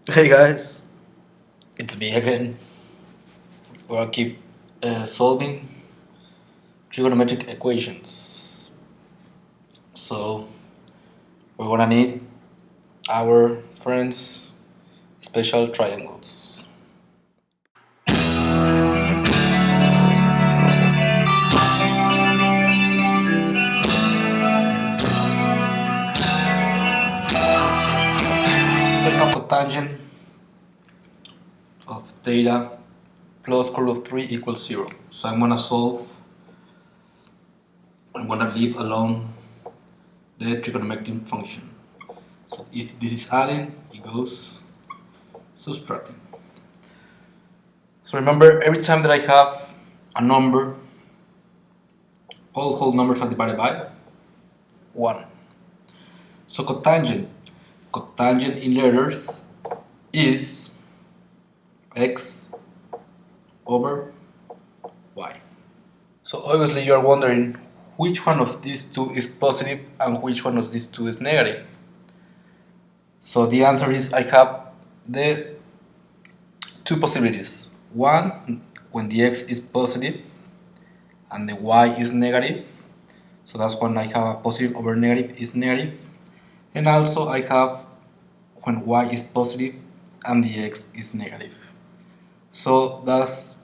Hey guys, it's me again. We'll keep solving trigonometric equations. So we're gonna need our friends' special triangles. So I have cotangent of theta plus square root of 3 equals 0. So I'm gonna solve. I'm gonna leave alone the trigonometric function. So if this is adding, it goes subtracting. So remember, every time that I have a number, all whole numbers are divided by 1. So cotangent in letters is x over y. So obviously you are wondering which one of these two is positive and which one of these two is negative. So the answer is I have the two possibilities. One, when the x is positive and the y is negative. So that's when I have a positive over negative is negative. And also I have when y is positive and the x is negative. So that's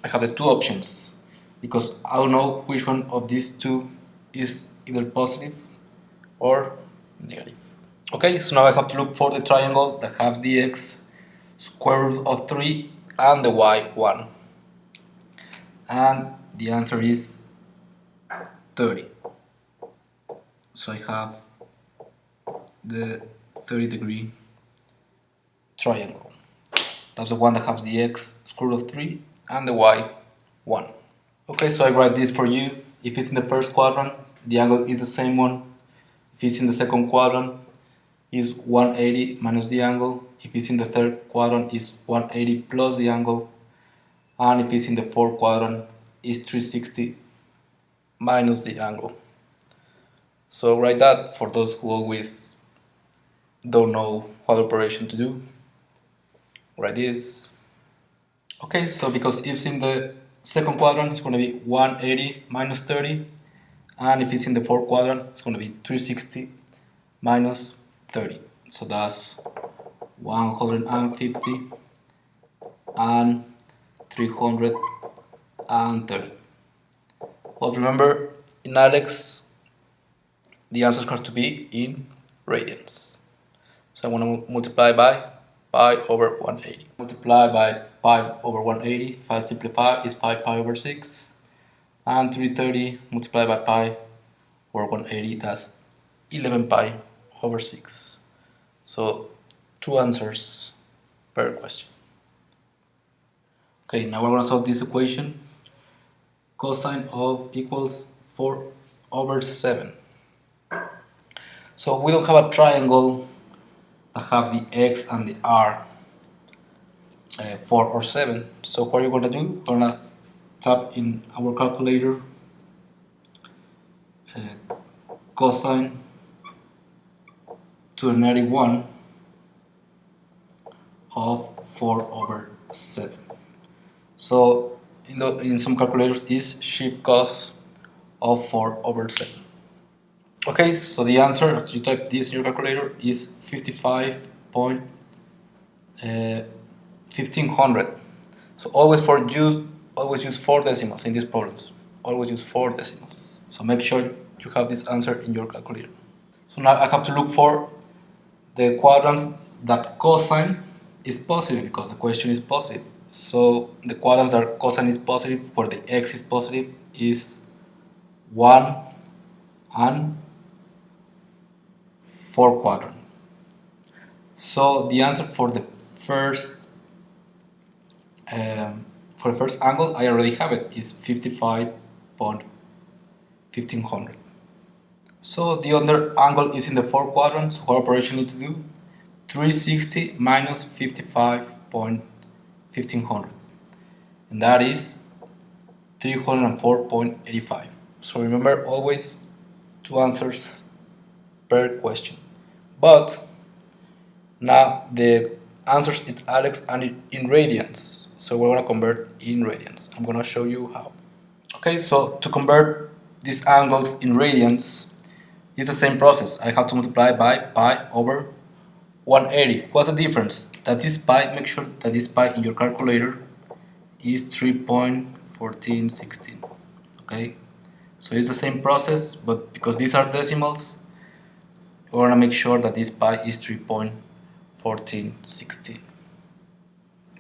I have the two options because I don't know which one of these two is either positive or negative. Okay, so now I have to look for the triangle that has the x square root of 3 and the y 1. And the answer is 30. So I have the 30-degree triangle. That's the one that has the x square root of 3 and the y 1. Okay, so I write this for you. If it's in the first quadrant, the angle is the same one. If it's in the second quadrant, is 180 minus the angle. If it's in the third quadrant, is 180 plus the angle. And if it's in the fourth quadrant, is 360 minus the angle. So write that for those who always don't know what operation to do. Write this. Okay, so because if it's in the second quadrant, it's going to be 180 minus 30. And if it's in the fourth quadrant, it's going to be 360 minus 30. So that's 150 and 330. Well, remember, in Alex, the answer has to be in radians. So I want to multiply by pi over 180. Multiply by pi over 180. If I simplify, it's pi over 6. And 330 multiplied by pi over 180, that's 11 pi over 6. So two answers per question. Okay, now we're going to solve this equation. Cosine of equals 4 over 7. So we don't have a triangle that have the x and the r 4 or 7. So what are you going to do? We're going to tap in our calculator cosine to the negative 1 of 4 over 7. So in some calculators is shift cos of 4 over 7. Okay, so the answer after you type this in your calculator is 55.1500. So always use 4 decimals in these problems. Always use 4 decimals. So make sure you have this answer in your calculator. So now I have to look for the quadrants that cosine is positive because the question is positive. So the quadrants that cosine is positive, where the x is positive, is 1 and 4 quadrant. So the answer for the first angle, I already have it, is 55.1500. So the other angle is in the fourth quadrant. So what operation you need to do? 360 minus 55.1500, and that is 304.85. So remember, always two answers per question. But now the answers is Alex and in radians. So we're gonna convert in radians. I'm gonna show you how. Okay, so to convert these angles in radians, it's the same process. I have to multiply by pi over 180. What's the difference? That this pi, make sure that this pi in your calculator is 3.1416. Okay, so it's the same process, but because these are decimals, we're gonna make sure that this pi is 3.1416.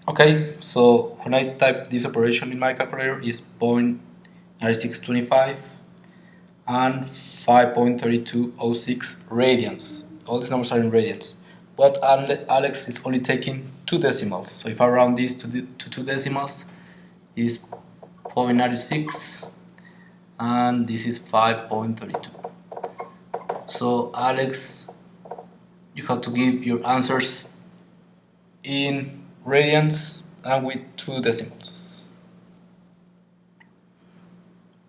Okay, so when I type this operation in my calculator, is 0.9625 and 5.3206 radians. All these numbers are in radians. But Alex is only taking 2 decimals. So if I round this to 2 decimals, is 0.96 and this is 5.32. So Alex, you have to give your answers in radians and with 2 decimals.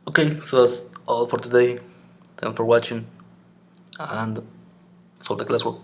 Okay, so that's all for today. Thanks for watching and solve the classwork.